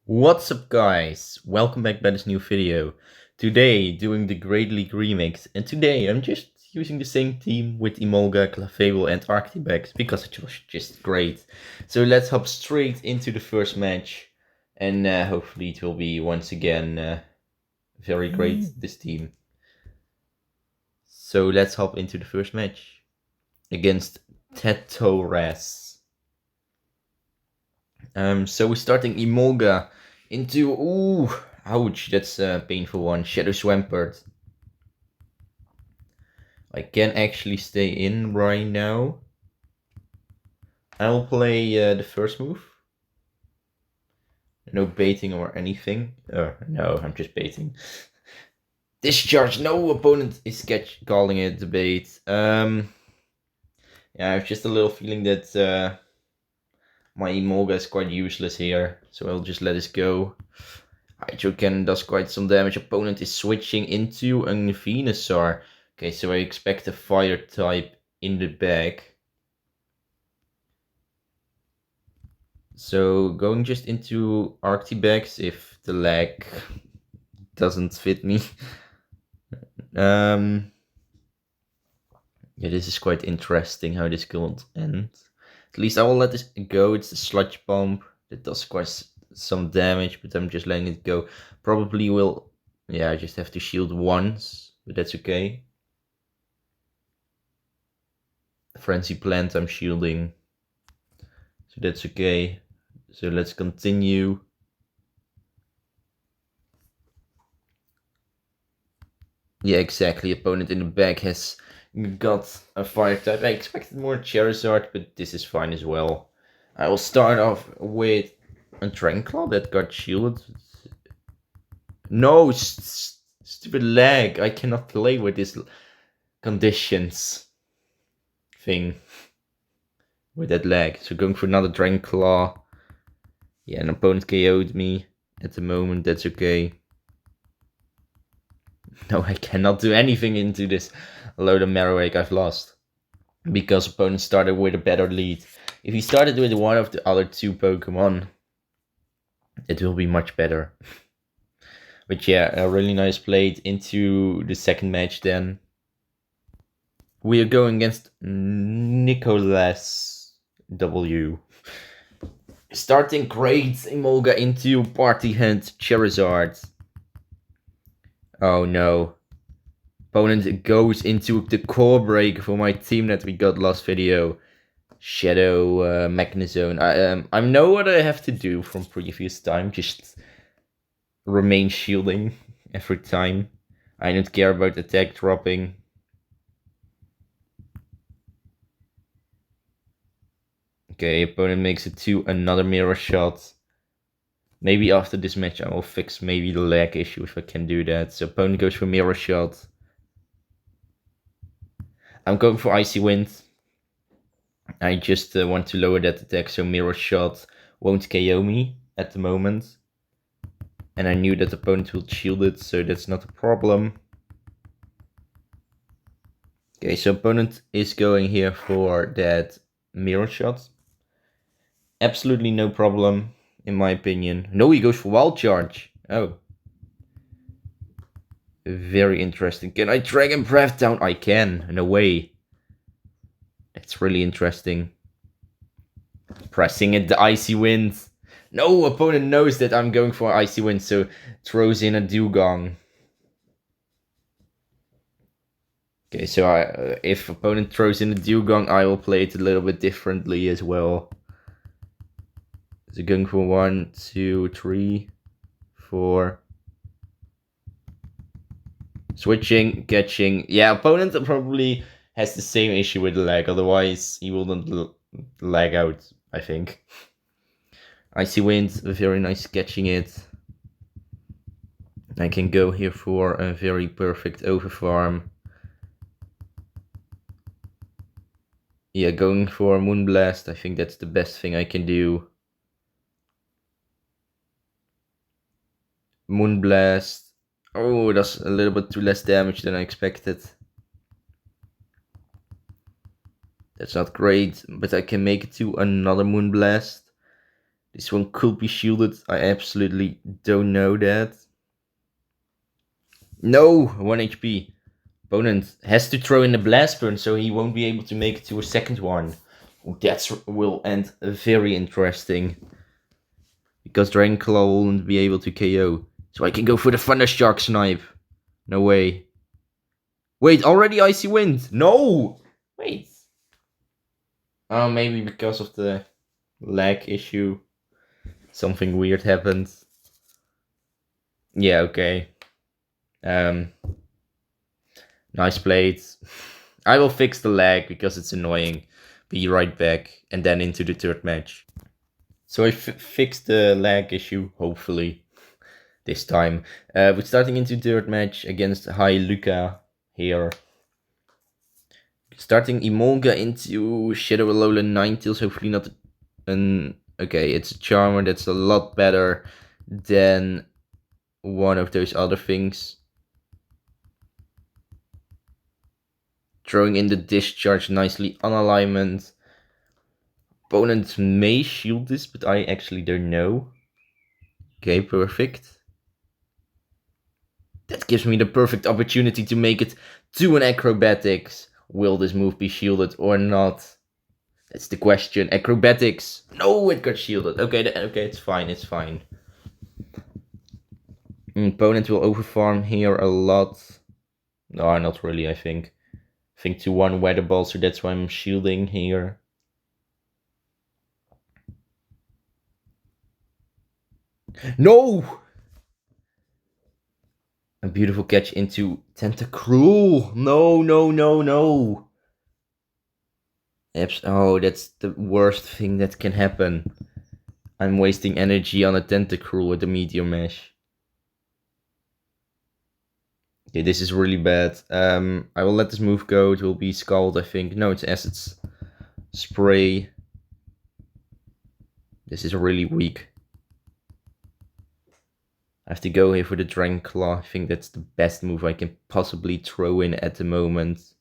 What's up guys, welcome back by this new video. Today doing the Great League remix, and today I'm just using the same team with Emolga, Clefable and Arctibax because it was just great. So let's hop straight into the first match, and hopefully it will be once again very great, this team. So let's hop into the first match against Tetoras. So we're starting Emolga into, ooh, ouch, that's a painful one, Shadow Swampert. I can actually stay in right now. I'll play the first move. No baiting or anything. No, I'm just baiting. Discharge, no opponent is calling it the bait. Yeah, I have just a little feeling that my Emolga is quite useless here, so I'll just let this go. Hydro Cannon does quite some damage. Opponent is switching into a Venusaur. Okay, so I expect a fire type in the bag. So going just into Arctibax if the lag doesn't fit me. Yeah, this is quite interesting how this could end. At least I will let this go. It's the Sludge Bomb that does quite some damage, but I'm just letting it go. Probably will, yeah, I just have to shield once, but that's okay. Frenzy Plant I'm shielding, so that's okay. So let's continue. Yeah, exactly. Opponent in the back has got a fire type. I expected more Charizard, but this is fine as well. I will start off with a Dranclaw that got shielded. No, stupid lag. I cannot play with this conditions thing. With that lag. So going for another Dranclaw. Yeah, an opponent KO'd me at the moment. That's okay. No, I cannot do anything into this load of Marowak I've lost. Because opponent started with a better lead. If he started with one of the other two Pokemon, it will be much better. But yeah, a really nice play into the second match then. We are going against Nicholas W. Starting great, Emolga into Party Hunt Charizard. Oh no. Opponent goes into the core break for my team that we got last video. Shadow Magnezone. I know what I have to do from previous time. Just remain shielding every time. I don't care about attack dropping. Okay, opponent makes it to another mirror shot. Maybe after this match I will fix maybe the lag issue if I can do that. So opponent goes for mirror shot. I'm going for Icy Wind. I just want to lower that attack so mirror shot won't KO me at the moment. And I knew that the opponent will shield it, so that's not a problem. Okay, so opponent is going here for that mirror shot. Absolutely no problem, in my opinion. No, he goes for Wild Charge. Oh. Very interesting. Can I Dragon Breath down? I can. No way. That's really interesting. Pressing it, the Icy Wind. No, opponent knows that I'm going for Icy Wind, so throws in a Dewgong. Okay, so if opponent throws in a Dewgong, I will play it a little bit differently as well. So going for 1, 2, 3, 4. Switching, catching. Yeah, opponent probably has the same issue with the lag, otherwise he wouldn't lag out, I think. Icy Wind, very nice catching it. I can go here for a very perfect overfarm. Yeah, going for Moonblast, I think that's the best thing I can do. Moonblast. Oh, that's a little bit too less damage than I expected. That's not great, but I can make it to another Moonblast. This one could be shielded. I absolutely don't know that. No, 1 HP. Opponent has to throw in the blast burn, so he won't be able to make it to a second one. That will end very interesting. Because Dragon Claw won't be able to KO. So I can go for the Thundershock Snipe. No way. Wait, already Icy Wind. No! Wait. Oh, maybe because of the lag issue. Something weird happened. Yeah, okay. Nice plates. I will fix the lag because it's annoying. Be right back. And then into the third match. So I fixed the lag issue, hopefully. This time. We're starting into third match against High Luca here. Starting Emolga into Shadow Alolan Ninetales, hopefully not an... Okay, it's a Charmer, that's a lot better than one of those other things. Throwing in the Discharge nicely on alignment. Opponent may shield this, but I actually don't know. Okay, perfect. That gives me the perfect opportunity to make it to an Acrobatics. Will this move be shielded or not? That's the question. Acrobatics. No, it got shielded. Okay, okay, it's fine, it's fine. Opponent will overfarm here a lot. No, not really, I think. I think to 1 Weather Ball, so that's why I'm shielding here. No! A beautiful catch into Tentacruel. No, no, no, no. Oh, that's the worst thing that can happen. I'm wasting energy on a Tentacruel with the Meteor Mesh. Okay, this is really bad. I will let this move go. It will be Scald, I think. No, it's Acid Spray. This is really weak. I have to go here for the Dragon Claw. I think that's the best move I can possibly throw in at the moment.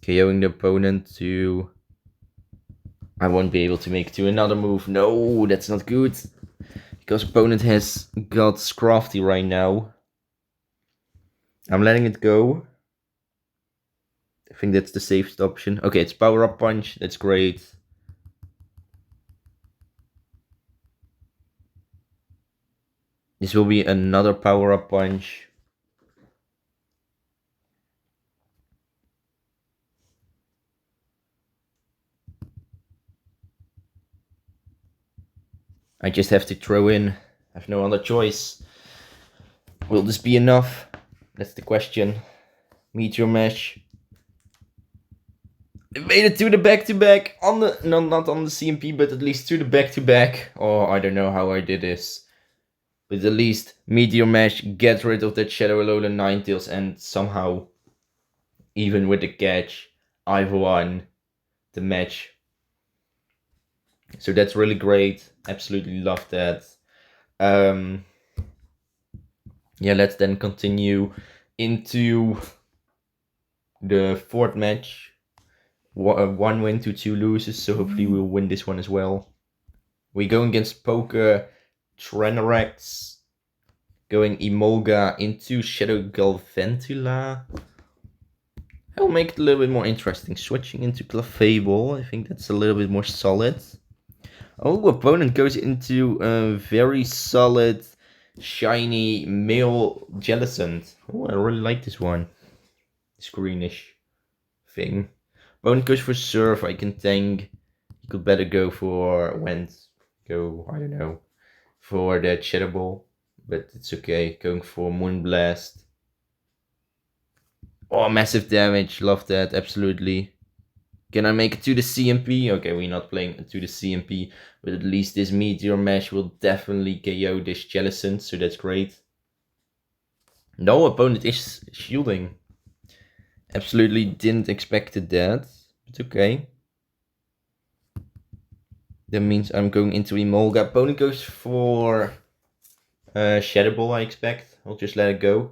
KOing the opponent to... I won't be able to make it to another move. No, that's not good. Because opponent has got Scrafty right now. I'm letting it go. I think that's the safest option. Okay, it's Power Up Punch. That's great. This will be another Power Up Punch. I just have to throw in. I have no other choice. Will this be enough? That's the question. Meteor Mesh. It made it to the back-to-back. On the... No, not on the CMP, but at least to the back-to-back. Oh, I don't know how I did this. But at least Meteor Mesh, get rid of that Shadow Alolan Ninetales, and somehow, even with the catch, I've won the match. So that's really great. Absolutely love that. Yeah, let's then continue into the fourth match. 1 win to 2 losses, so hopefully we'll win this one as well. We go against Poke Trenerax. Going Emolga into Shadow Galvantula. I'll make it a little bit more interesting. Switching into Clefable. I think that's a little bit more solid. Oh, opponent goes into a very solid, shiny male Jellicent. Oh, I really like this one. This greenish thing. Opponent goes for Surf. I can tank. He could better go for Go, I don't know. For the Shadow Ball. But it's okay. Going for Moonblast. Oh, massive damage. Love that. Absolutely. Can I make it to the CMP? Okay, we're not playing to the CMP. But at least this Meteor Mesh will definitely KO this Jellicent. So that's great. No opponent is shielding. Absolutely didn't expect that. It's okay. That means I'm going into Emolga. Opponent goes for Shadow Ball, I expect. I'll just let it go.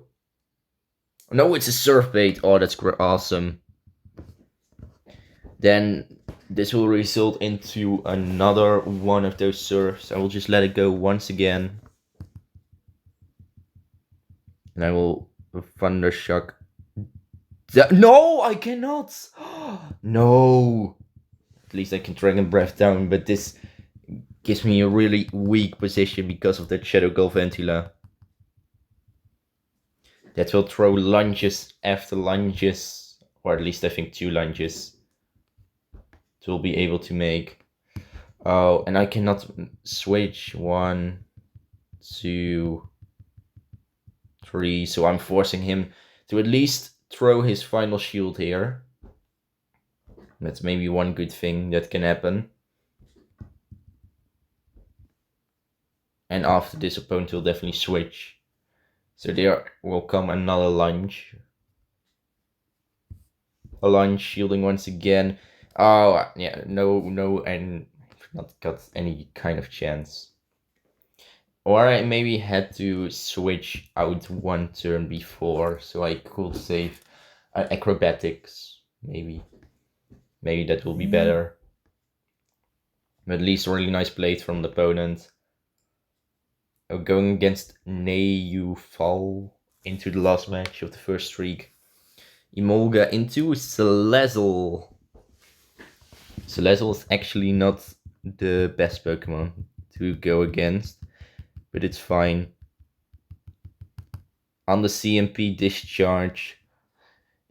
No, it's a Surf Bait. Oh, that's awesome. then this will result into another one of those serves. I will just let it go once again. And I will Thunder Shock. No, I cannot! No! At least I can Dragon Breath down, but this gives me a really weak position because of that Shadow Galvantula. That will throw lunges after lunges, or at least I think 2 lunges. It will be able to make. Oh, and I cannot switch 1, 2, 3, so I'm forcing him to at least throw his final shield here. That's maybe one good thing that can happen. And after this, opponent will definitely switch. So there will come another lunge. A lunge shielding once again. Oh, yeah, no, and not got any kind of chance. Or I maybe had to switch out 1 turn before, so I could save acrobatics, maybe. Maybe that will be better. But at least a really nice play from the opponent. Going against Neufal into the last match of the first streak. Emolga into Clefable. Clefable is actually not the best Pokemon to go against, but it's fine. On the CMP discharge,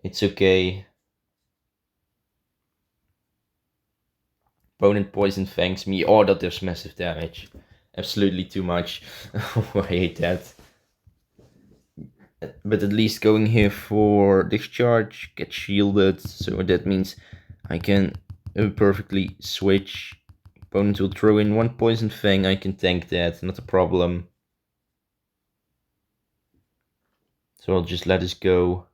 it's okay. Opponent Poison Fangs me. Oh, that does massive damage. Absolutely too much. I hate that. But at least going here for discharge, get shielded, so that means I can perfectly switch. Opponent will throw in 1 Poison Fang, I can tank that, not a problem. So I'll just let this go.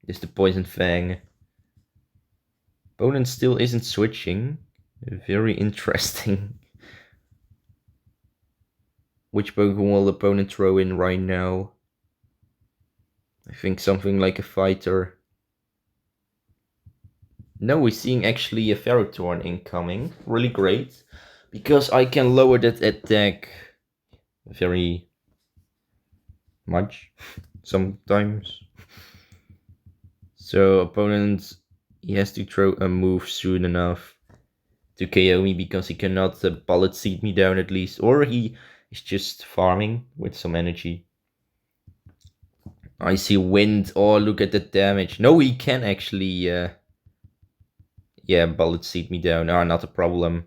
This is the Poison Fang. Opponent still isn't switching. Very interesting. Which Pokemon will the opponent throw in right now? I think something like a fighter. No, we're seeing actually a Ferrothorn incoming. Really great. Because I can lower that attack very much sometimes. So opponent, he has to throw a move soon enough to KO me because he cannot bullet seed me down at least. Or he is just farming with some energy. I see wind. Oh, look at the damage. No, he can actually bullet seed me down. Ah, not a problem.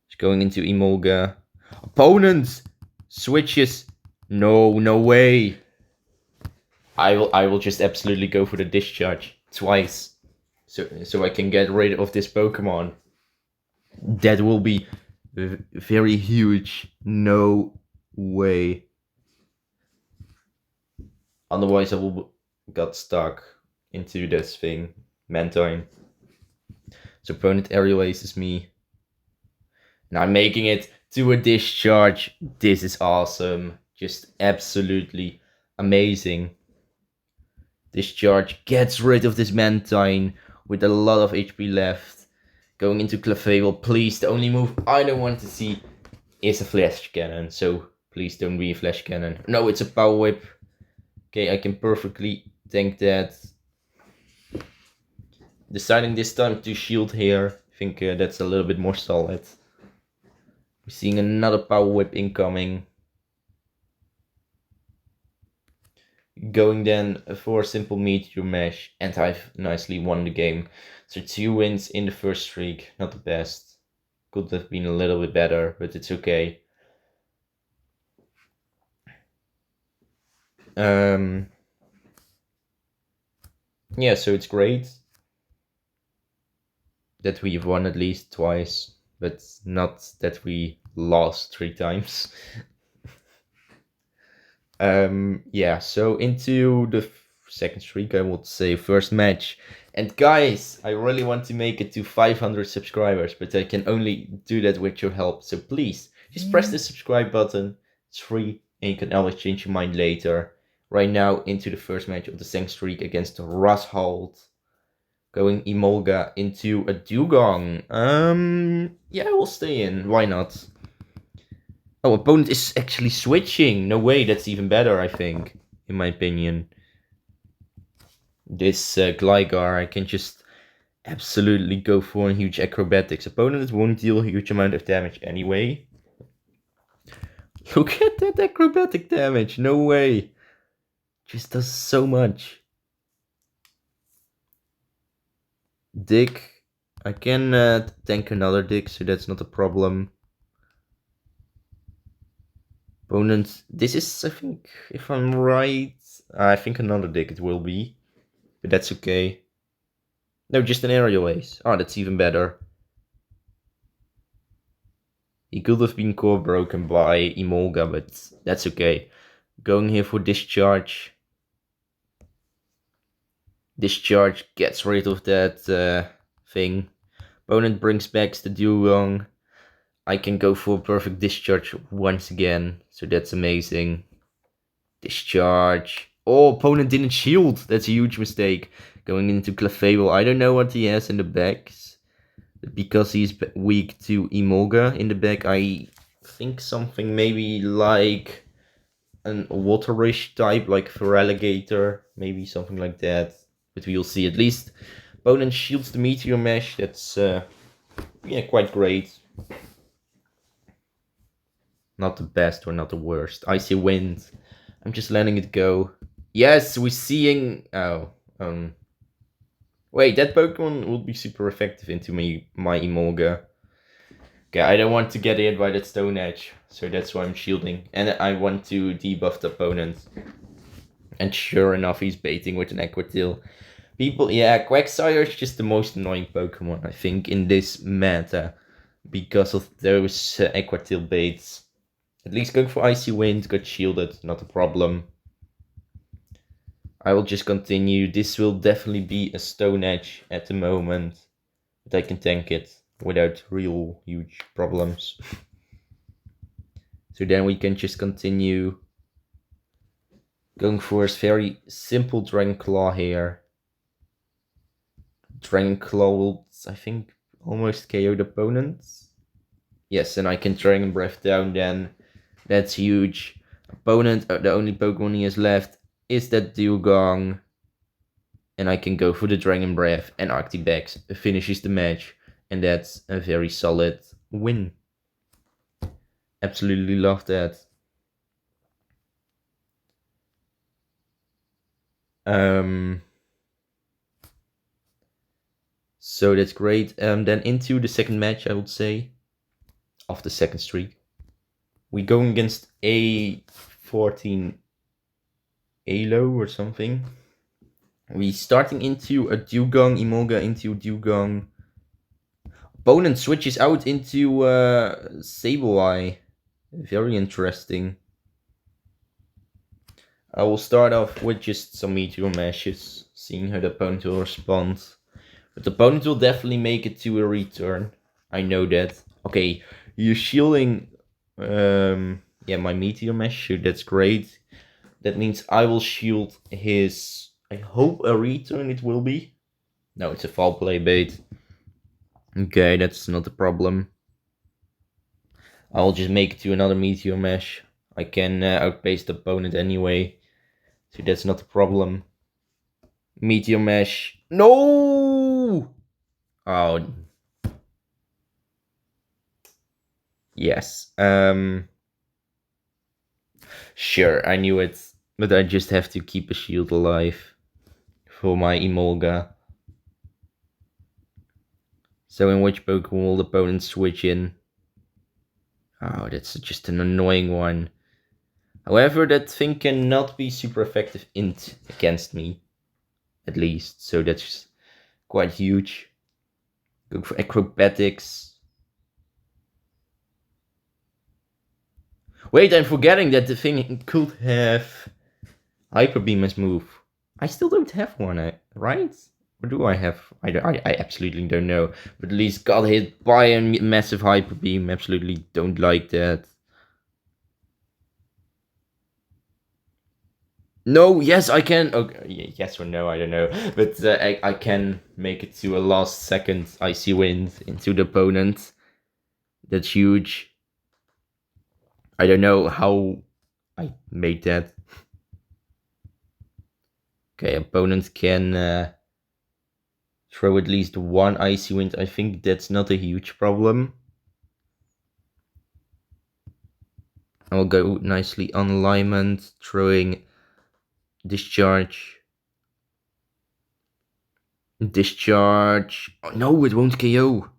Just going into Emolga. Opponent switches. No way. I will just absolutely go for the discharge twice. So I can get rid of this Pokemon. That will be very huge. No way. Otherwise I will got stuck into this thing. Mantine. So opponent aerial aces me. Now I'm making it to a discharge. This is awesome. Just absolutely amazing. Discharge gets rid of this Mantine with a lot of HP left. Going into Clefable, please. The only move I don't want to see is a Flash Cannon. So please don't be a Flash Cannon. No, it's a Power Whip. Okay, I can perfectly tank that. Deciding this time to shield here. I think that's a little bit more solid. We're seeing another Power Whip incoming. Going then for a simple Meteor Mesh, and I've nicely won the game. So 2 wins in the first streak, not the best. Could have been a little bit better, but it's okay. Yeah, so it's great that we've won at least twice, but not that we lost 3 times. Yeah, so into the second streak, I would say first match. And guys, I really want to make it to 500 subscribers, but I can only do that with your help. So please, just press the subscribe button. It's free, and you can always change your mind later. Right now, into the first match of the second streak against Roshold. Going Emolga into a Dugong. Yeah, we'll stay in. Why not? Oh, opponent is actually switching. No way, that's even better, I think, in my opinion. This Gligar, I can just absolutely go for a huge acrobatics. Opponent won't deal a huge amount of damage anyway. Look at that acrobatic damage. No way. Just does so much. Dick. I can tank another Dick, so that's not a problem. Opponent. This is, I think, if I'm right, I think another Dick it will be. But that's okay. No, just an aerial ace. Oh, that's even better. He could have been core broken by Emolga, but that's okay. Going here for discharge. Discharge gets rid of that thing. Opponent brings back the Dugong. I can go for a perfect discharge once again, so that's amazing. Discharge. Oh, opponent didn't shield. That's a huge mistake. Going into Clefable. I don't know what he has in the backs. Because he's weak to Emolga in the back, I think something maybe like a waterish type, like for alligator, maybe something like that. But we'll see. At least opponent shields the Meteor Mesh. That's yeah, quite great. Not the best or not the worst. Icy Wind. I'm just letting it go. Yes, we're seeing. Oh, wait, that Pokemon will be super effective into my Emolga. Okay, I don't want to get hit by that Stone Edge, so that's why I'm shielding. And I want to debuff the opponent. And sure enough, he's baiting with an Aquatail. People, yeah, Quagsire is just the most annoying Pokemon, I think, in this meta. Because of those Aquatail baits. At least going for Icy Wind, got shielded, not a problem. I will just continue. This will definitely be a Stone Edge at the moment. But I can tank it without real huge problems. So then we can just continue going for a very simple Dragon Claw here. Dragon Claw will, I think, almost KO the opponent. Yes, and I can Dragon Breath down then. That's huge. Opponent, the only Pokemon he has left is that Dugong. And I can go for the Dragon Breath, and Arctibax finishes the match. And that's a very solid win. Absolutely love that. So that's great. Then into the second match, I would say, of the second streak. We going against A14 Alo or something. We starting into a Dugong, Emolga into Dugong. Opponent switches out into Sableye. Very interesting. I will start off with just some Meteor Meshes, seeing how the opponent will respond. But the opponent will definitely make it to a return. I know that. Okay, you're shielding yeah, my Meteor Mesh, so that's great. That means I will shield his, I hope a return it will be. No, it's a foul play bait. Okay, that's not a problem. I'll just make it to another Meteor Mesh. I can outpace the opponent anyway. So that's not a problem. Meteor Mesh. No! Oh. Yes. Sure, I knew it. But I just have to keep a shield alive for my Emolga. So in which Pokemon will the opponent switch in? Oh, that's just an annoying one. However, that thing cannot be super effective against me. At least. So that's quite huge. Go for acrobatics. Wait, I'm forgetting that the thing could have Hyper Beam as move. I still don't have one, right? Or do I have? I absolutely don't know. But at least got hit by a massive Hyper Beam. Absolutely don't like that. No, yes, I can. Okay, yes or no, I don't know. But I can make it to a last second icy wind into the opponent. That's huge. I don't know how I made that. Okay, opponent can throw at least one icy wind. I think that's not a huge problem. I'll go nicely on alignment, throwing discharge. Discharge. Oh, no, it won't KO.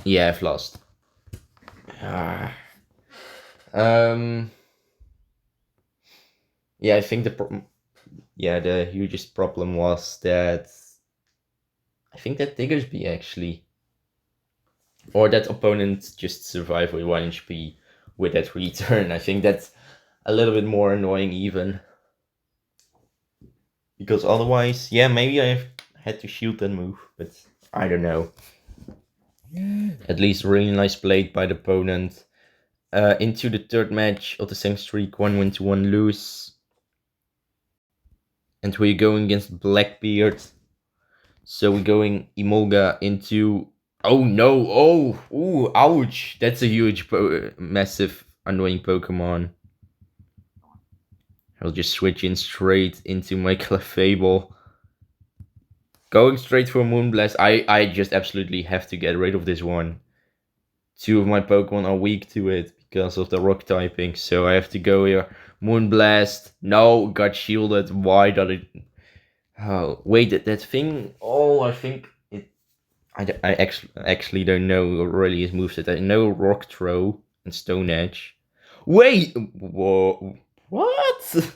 Yeah, I've lost. Ah. Um. Yeah, I think the problem. Yeah, the hugest problem was that I think that Diggersby actually, or that opponent just survived with 1 HP with that return. I think that's a little bit more annoying even. Because otherwise, yeah, maybe I had to shield that move, but I don't know. At least really nice play by the opponent. Into the third match of the same streak, 1 win to 1 lose. And we're going against Blackbeard. So we're going Emolga into. Oh no! Oh! Ooh! Ouch! That's a huge, massive, annoying Pokemon. I'll just switch in straight into my Clefable. Going straight for Moonblast. I just absolutely have to get rid of this one. 2 of my Pokemon are weak to it because of the rock typing, so I have to go here. Moonblast. No, got shielded. Why did it? Oh, wait, that thing. Oh, I think it. I actually don't know really his moveset. I know Rock Throw and Stone Edge. Wait, whoa, what?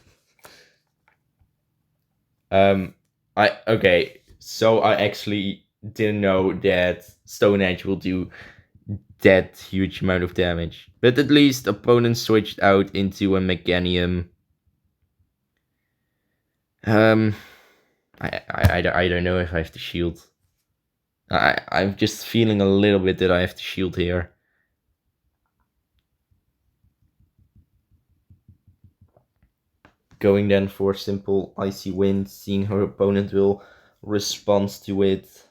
Okay. So I actually didn't know that Stone Edge will do that huge amount of damage. But at least opponents switched out into a Meganium. Um, I don't know if I have to shield. I'm just feeling a little bit that I have to shield here. Going then for simple Icy Wind, seeing her opponent will respond to it.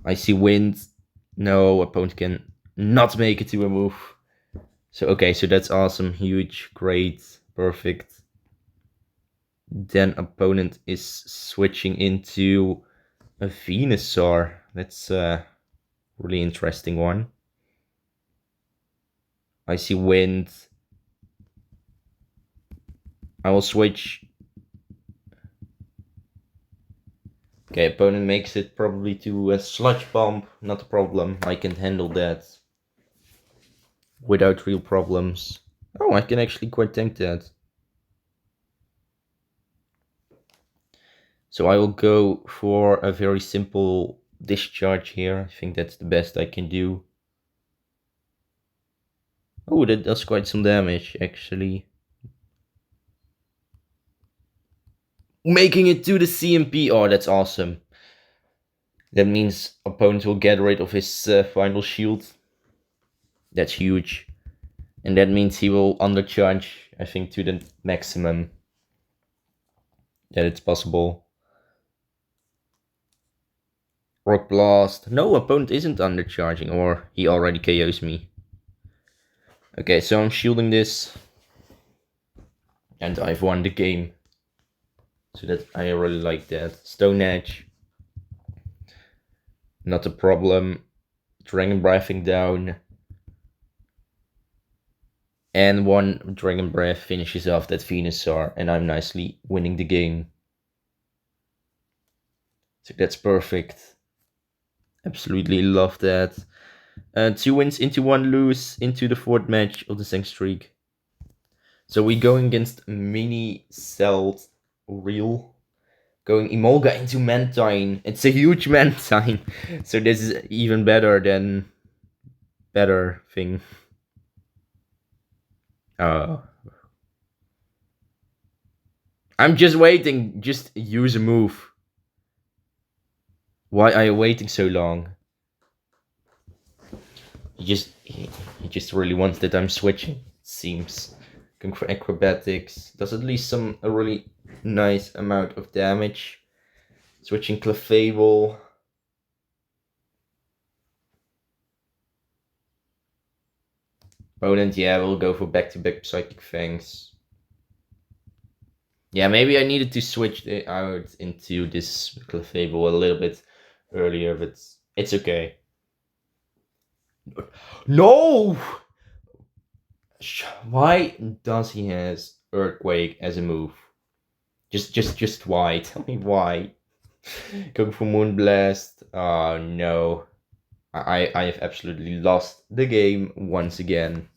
Icy Wind. No, opponent can not make it to a move. So okay, so that's awesome, huge, great, perfect. Then opponent is switching into a Venusaur. That's a really interesting one. Icy Wind. I will switch. Okay, opponent makes it probably to a Sludge Bomb. Not a problem. I can handle that without real problems. Oh, I can actually quite tank that. So I will go for a very simple discharge here. I think that's the best I can do. Oh, that does quite some damage, actually. Making it to the CMP. Oh, that's awesome. That means opponent will get rid of his final shield. That's huge. And that means he will undercharge, I think, to the maximum that it's possible. Rock Blast. No, opponent isn't undercharging, or he already KOs me. Okay, so I'm shielding this. And I've won the game. So that I really like that. Stone Edge. Not a problem. Dragon Breathing down. And 1 Dragon Breath finishes off that Venusaur, and I'm nicely winning the game. So that's perfect. Absolutely love that. 2 wins into 1 lose into the 4th match of the same streak. So we're going against Mini Celled Real. Going Emolga into Mantine. It's a huge Mantine. So this is even better than better thing. I'm just waiting. Just use a move. Why are you waiting so long? He just really wants that I'm switching. seems. Going for acrobatics does at least a really nice amount of damage. Switching Clefable. Opponent, yeah, we'll go for back-to-back Psychic Fangs. Yeah, maybe I needed to switch it out into this Clefable a little bit earlier, but it's okay. No! Why does he has Earthquake as a move? Just why? Tell me why. Going for Moonblast. Oh no. I have absolutely lost the game once again.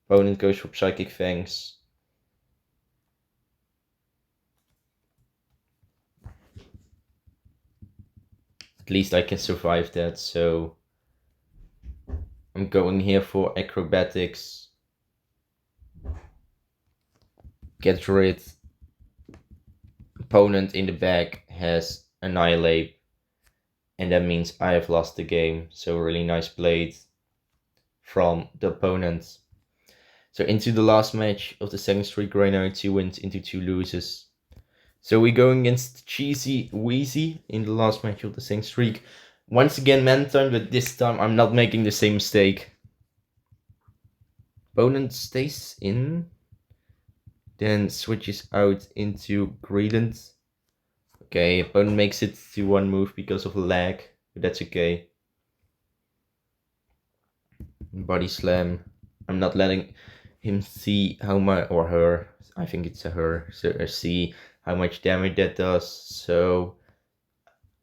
Opponent goes for Psychic Fangs. At least I can survive that, so I'm going here for Acrobatics. Get rid. Opponent in the back has Annihilate, and that means I have lost the game. So really nice play from the opponent. So into the last match of the second streak right now, 2 wins into 2 losses. So we're going against Cheesy Wheezy in the last match of the second streak. Once again man time, but this time I'm not making the same mistake. Opponent stays in, then switches out into Greedent. Okay, opponent makes it to 1 move because of lag, but that's okay. Body Slam. I'm not letting him see how much, or her, I think it's a her, so see how much damage that does. So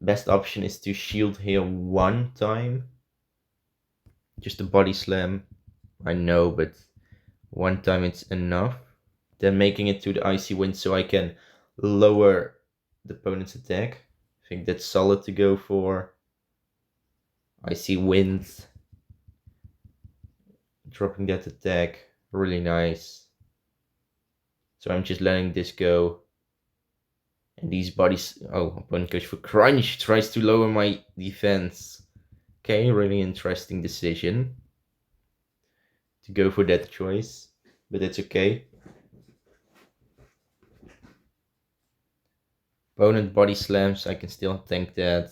best option is to shield here 1 time. Just a Body Slam. I know, but 1 time it's enough. Then making it to the Icy Wind so I can lower the opponent's attack. I think that's solid to go for. Icy Wind. Dropping that attack. Really nice. So I'm just letting this go. And these bodies... Oh, opponent goes for Crunch. Tries to lower my defense. Okay, really interesting decision. To go for that choice. But that's okay. Opponent body slams. I can still tank that.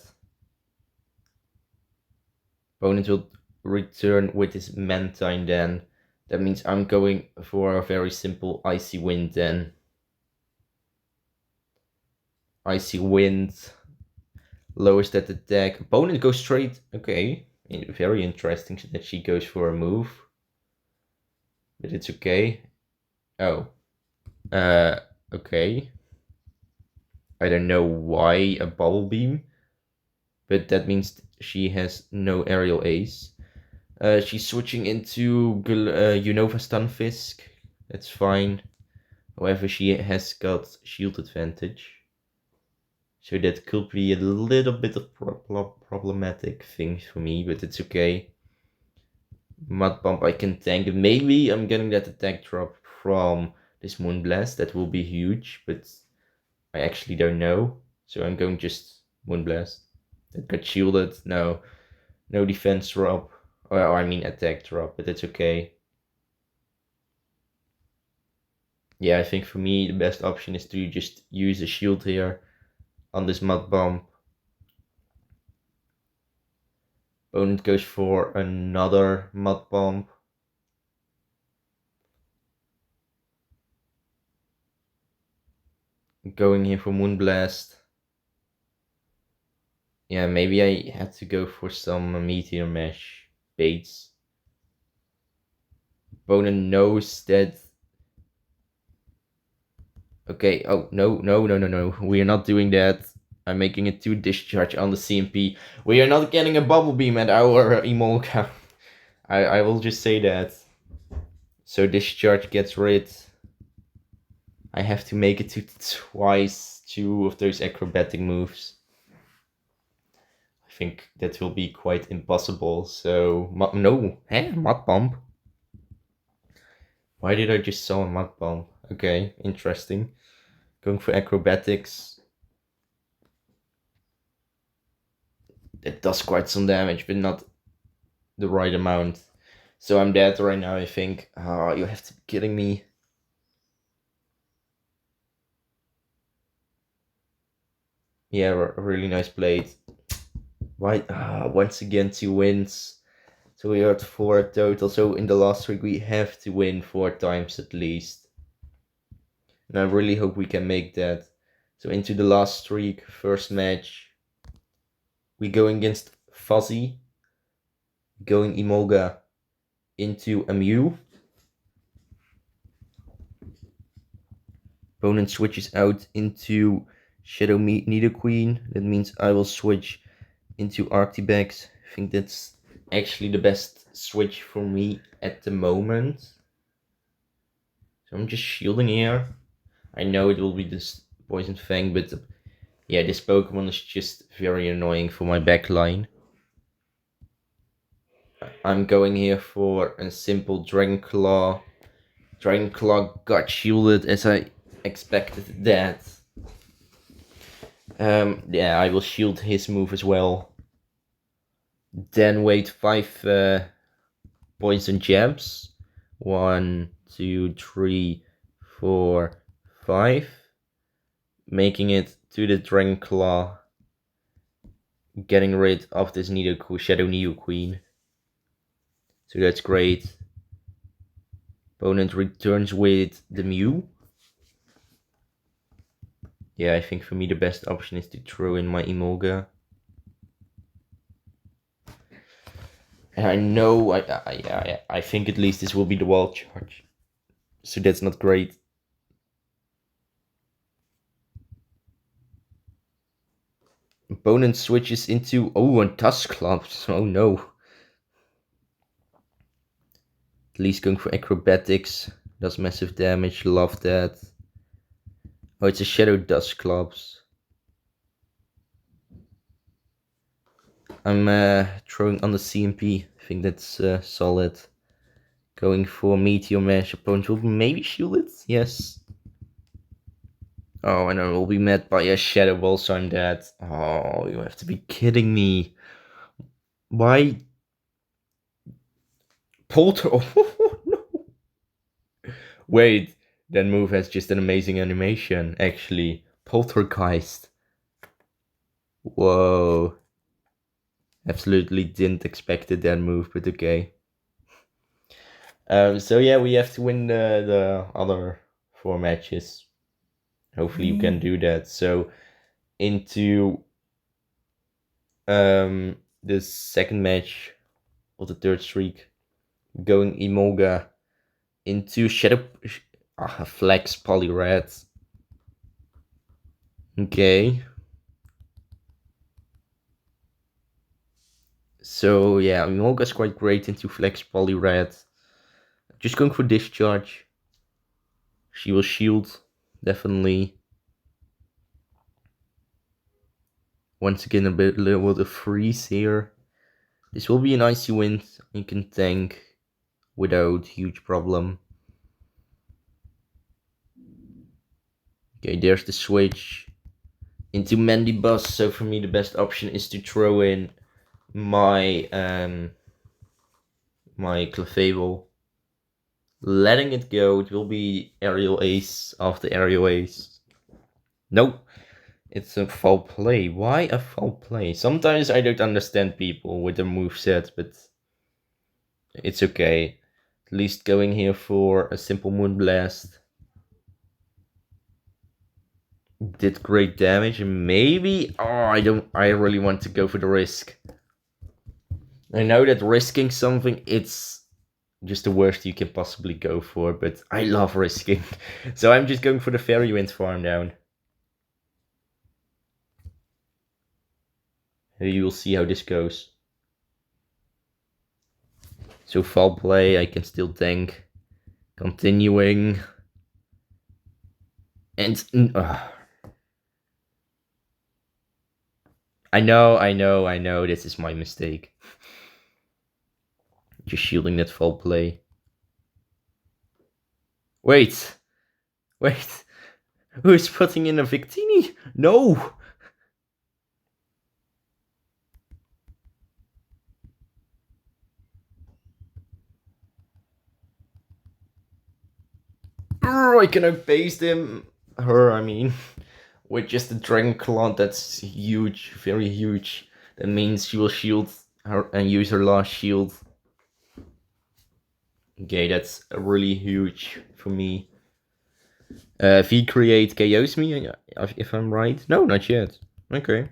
Opponent will return with his Mantine then. That means I'm going for a very simple Icy Wind then. Icy Wind. Lowers that attack. Opponent goes straight. Okay. Very interesting that she goes for a move. But it's okay. Oh. Okay. I don't know why a Bubble Beam. But that means she has no aerial ace. She's switching into Unova Stunfisk. That's fine. However, she has got shield advantage. So that could be a little bit of problematic thing for me, but it's okay. Mud Bump I can tank. Maybe I'm getting that attack drop from this Moonblast. That will be huge, but I actually don't know. So I'm going just Moonblast. That got shielded. No defense drop. Or I mean attack drop, but it's okay. Yeah, I think for me the best option is to just use a shield here on this Mud Bump. Opponent goes for another Mud Bump. Going here for Moonblast. Yeah, maybe I had to go for some Meteor Mesh baits. Opponent knows that... Okay, oh, no. We are not doing that. I'm making it to discharge on the CMP. We are not getting a Bubble Beam at our Emolga. I will just say that. So discharge gets rid. I have to make it to twice 2 of those acrobatic moves. I think that will be quite impossible. So no, Mud Bump. Why did I just saw a Mud Bump? Okay, interesting. Going for acrobatics. That does quite some damage, but not the right amount. So I'm dead right now, I think. Oh, you have to be kidding me. Yeah, really nice plate. Why? Once again, 2 wins. So we are at 4 total. So in the last week, we have to win 4 times at least. And I really hope we can make that. So into the last streak, first match. We going against Fuzzy. Going Emolga into a Mew. Opponent switches out into Shadow Nidoqueen. That means I will switch into Arctibax. I think that's actually the best switch for me at the moment. So I'm just shielding here. I know it will be this Poison Fang, but yeah, this Pokemon is just very annoying for my backline. I'm going here for a simple Dragon Claw. Dragon Claw got shielded as I expected that. Yeah, I will shield his move as well. Then wait 5 poison jabs. 1, 2, 3, 4, 5. Making it to the Dragon Claw. Getting rid of this Shadow Nidoqueen. So that's great. Opponent returns with the Mew. Yeah, I think for me the best option is to throw in my Emolga. And I know, I think at least this will be the wild charge. So that's not great. Opponent switches into, a Dusclops. Oh no. At least going for acrobatics. Does massive damage, love that. Oh, it's a Shadow Dusclops. I'm throwing on the CMP. I think that's solid. Going for Meteor Mash. Opponent will maybe shield it. Yes. Oh, and I will be met by a Shadow Ball, so I'm dead. Oh, you have to be kidding me. Why? Polter. Oh, no. Wait, that move has just an amazing animation, actually. Poltergeist. Whoa. Absolutely didn't expect that move, but okay. So yeah, we have to win the other 4 matches. Hopefully you can do that. So into the second match of the third streak, going Emolga into Shadow Flex Polyred. Okay. So yeah, Emolga's quite great into Flex Polyred. Just going for Discharge. She will shield, definitely. Once again, a little bit of freeze here. This will be an icy wind you can tank without huge problem. Okay, there's the switch into Mandibuzz. So for me, the best option is to throw in my my Clefable. Letting it go, it will be Aerial Ace after Aerial Ace. Nope, it's a foul play. Why a foul play? Sometimes I don't understand people with the moveset, but it's okay. At least going here for a simple Moonblast. Did great damage. Maybe, I really want to go for the risk. I know that risking something, it's just the worst you can possibly go for, but I love risking. So I'm just going for the Fairy Wind farm down. You will see how this goes. So foul play, I can still tank. Continuing. And I know, this is my mistake. Just shielding that foul play. Wait. Who's putting in a Victini? No! I can outpace him. Her, I mean. With just a Dragon Claw that's huge, very huge. That means she will shield her and use her last shield. Okay, that's really huge for me. V create KOs me, if I'm right. No, not yet. Okay.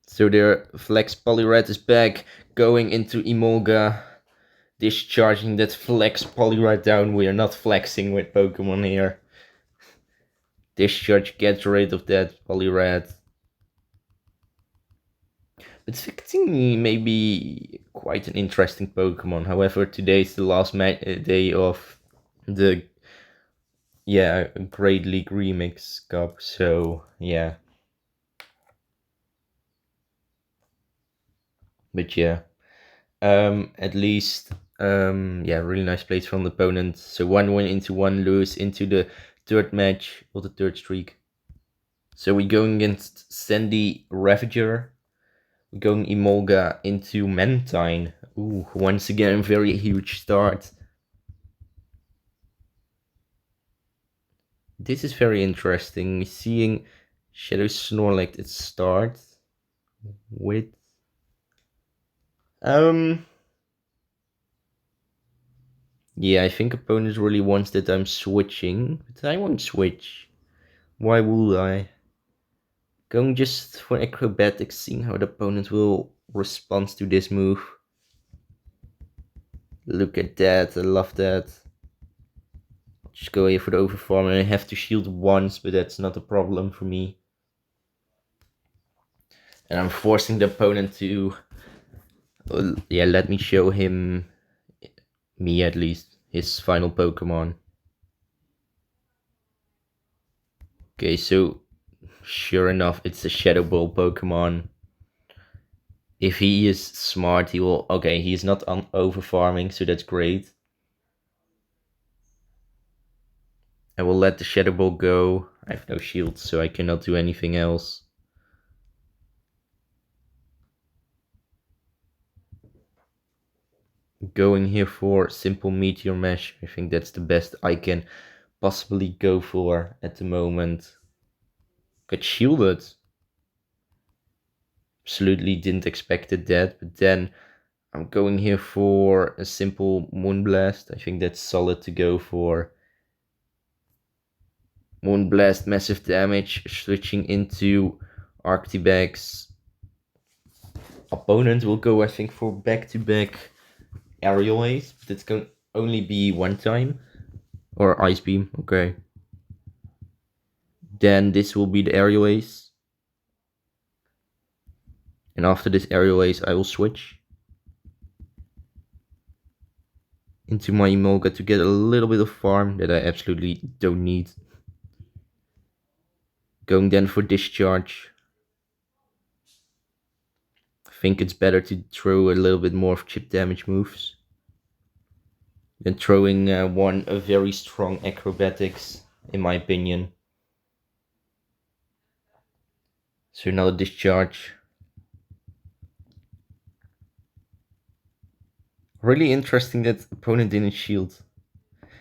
So their Flex Poliwrath is back, going into Emolga, discharging that Flex Poliwrath down. We are not flexing with Pokemon here. Discharge, get rid of that Poliwrath. But Victini may be quite an interesting Pokemon. However, today's the last day of the Great League Remix Cup. So yeah, but yeah, at least really nice plays from the opponent. So 1 win into 1 lose into the third match or the third streak. So we're going against Sandy Ravager. We're going Emolga into Mantine. Ooh, once again, very huge start. This is very interesting. Seeing Shadow Snorlax at start with yeah, I think opponent really wants that I'm switching, but I won't switch. Why would I? Going just for acrobatics, seeing how the opponent will respond to this move. Look at that, I love that. Just go here for the overfarm, and I have to shield once, but that's not a problem for me. And I'm forcing the opponent to let me show him, me at least, his final Pokemon. Okay, so sure enough, it's a Shadow Ball Pokemon. If he is smart, he will... Okay, he's not on over farming, so that's great. I will let the Shadow Ball go. I have no shield, so I cannot do anything else. Going here for simple Meteor Mesh. I think that's the best I can possibly go for at the moment. Got shielded. Absolutely didn't expect that, but then I'm going here for a simple Moonblast. I think that's solid to go for. Moonblast, massive damage, switching into Arctibax. Opponent will go, I think, for back-to-back Aerial Ace, but it's going to only be one time. Or Ice Beam, okay. Then this will be the Aerial Ace. And after this Aerial Ace, I will switch into my Emolga to get a little bit of farm that I absolutely don't need. Going then for Discharge. I think it's better to throw a little bit more of chip damage moves than throwing a very strong Acrobatics, in my opinion. So another Discharge. Really interesting that opponent didn't shield.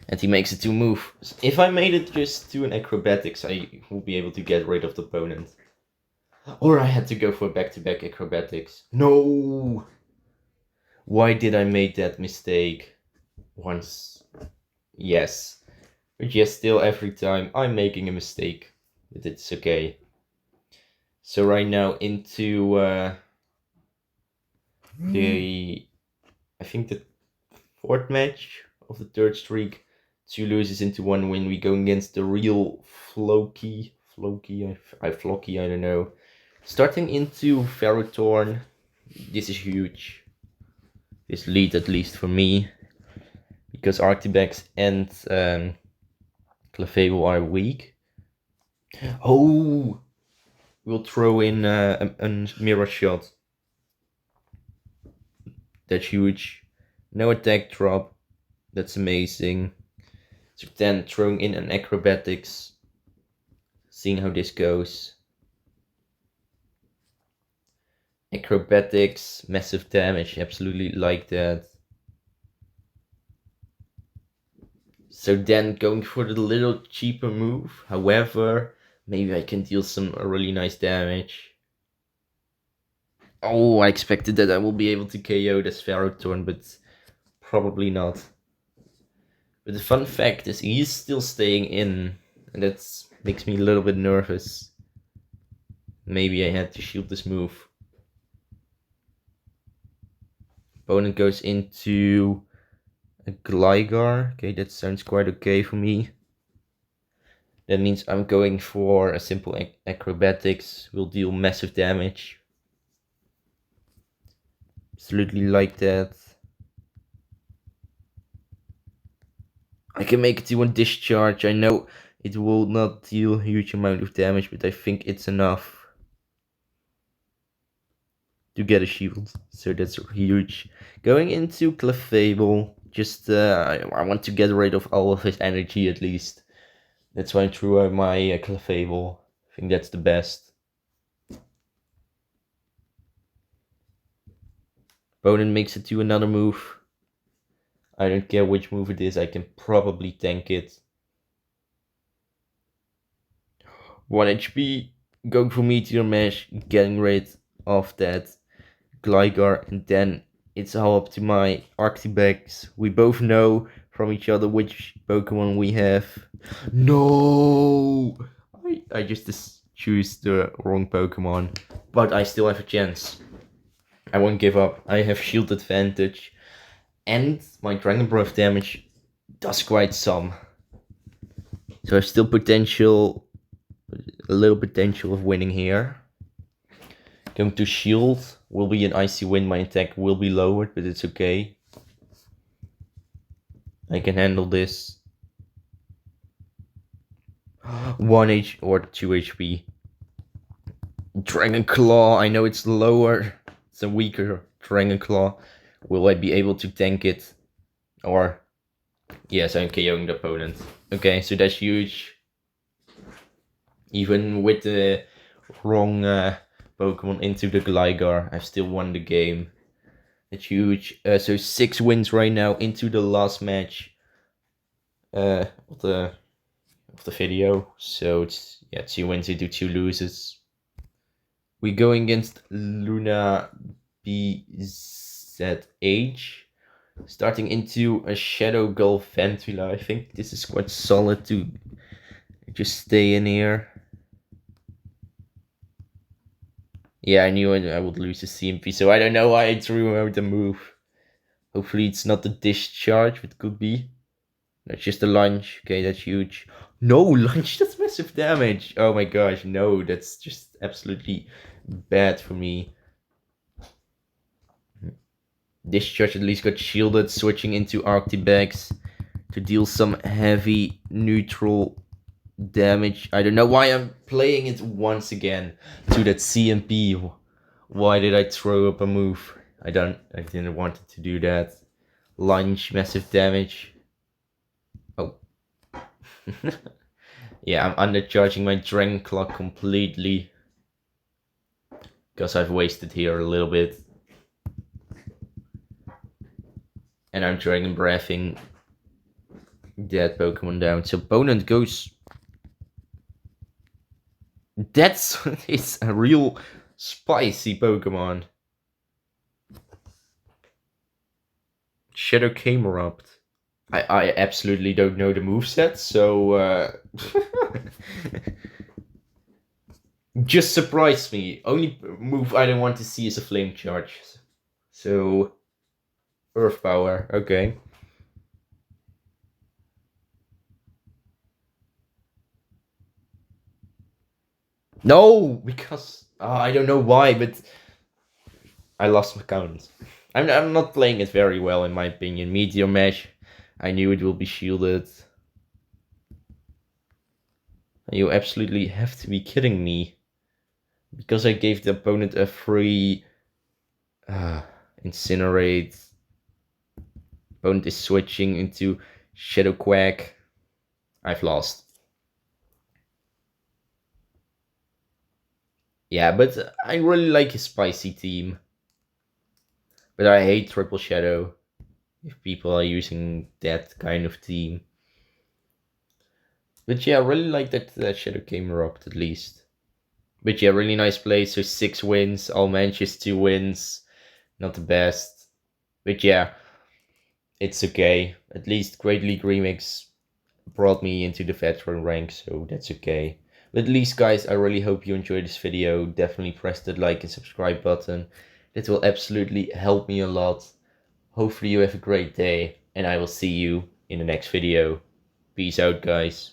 And he makes a 2-move. If I made it just to an Acrobatics, I will be able to get rid of the opponent. Or I had to go for back-to-back Acrobatics. No! Why did I make that mistake? Once. Yes. But yes, still every time I'm making a mistake. But it's okay. So right now into I think the fourth match of the third streak. 2 loses into 1 win. We go against the real Floki, I don't know. Starting into Ferrothorn. This is huge. This lead, at least for me, because Arctibax and Clefable are weak. Oh, we'll throw in a mirror shot. That's huge. No attack drop. That's amazing. So then throwing in an Acrobatics. Seeing how this goes. Acrobatics, massive damage. Absolutely like that. So then going for the little cheaper move. However, maybe I can deal some really nice damage. Oh, I expected that I will be able to KO this Ferrothorn, but probably not. But the fun fact is he's still staying in, and that makes me a little bit nervous. Maybe I had to shield this move. Opponent goes into a Gligar. Okay, that sounds quite okay for me. That means I'm going for a simple acrobatics. Will deal massive damage. Absolutely like that. I can make it to one discharge. I know it will not deal a huge amount of damage, but I think it's enough to get a shield. So that's huge. Going into Clefable. Just I want to get rid of all of his energy at least. That's why I threw out my Clefable. I think that's the best. Opponent makes it to another move. I don't care which move it is, I can probably tank it. 1 HP, going for Meteor Mash, getting rid of that Gligar, and then it's all up to my Arctibax. We both know from each other which Pokemon we have. No! I just choose the wrong Pokemon, but I still have a chance. I won't give up. I have shield advantage, and my Dragon Breath damage does quite some. So I have still potential, a little potential of winning here. Going to shield will be an icy wind. My attack will be lowered, but it's okay. I can handle this. 1 H or 2 HP. Dragon Claw. I know it's lower. It's a weaker Dragon Claw. Will I be able to tank it? Or yes, I'm KOing the opponent. Okay, so that's huge. Even with the wrong Pokemon into the Gligar, I've still won the game. It's huge. So 6 wins right now into the last match of the video. So it's 2 wins into 2 losses. We're going against Luna BZH. Starting into a Shadow Galvantula. I think this is quite solid to just stay in here. Yeah, I knew I would lose the CMP, so I don't know why I threw out the move. Hopefully it's not the discharge, it could be. That's just a lunge. Okay, that's huge. No, lunge, that's massive damage. Oh my gosh, no, that's just absolutely bad for me. Discharge at least got shielded, switching into Arctibax to deal some heavy neutral damage. I don't know why I'm playing it once again to that CMP. Why did I throw up a move? I didn't want to do that. Lunge, massive damage. Oh. Yeah, I'm undercharging my Dragon Claw completely. Because I've wasted here a little bit. And I'm Dragon Breathing that Pokemon down. So opponent goes. It's a real spicy Pokemon. Shadow Camerupt. I absolutely don't know the moveset, so just surprised me. Only move I don't want to see is a Flame Charge. So Earth Power, okay. No, because I don't know why, but I lost my count. I'm not playing it very well in my opinion. Meteor Mesh, I knew it will be shielded. You absolutely have to be kidding me. Because I gave the opponent a free Incinerate. Opponent is switching into Shadow Quack. I've lost. Yeah, but I really like his spicy team. But I hate Triple Shadow if people are using that kind of team. But yeah, I really like that Shadow came rocked at least. But yeah, really nice play. So 6 wins, all matches 2 wins. Not the best. But yeah, it's okay. At least Great League Remix brought me into the veteran rank, so that's okay. But at least, guys, I really hope you enjoyed this video. Definitely press that like and subscribe button. That will absolutely help me a lot. Hopefully you have a great day, and I will see you in the next video. Peace out, guys.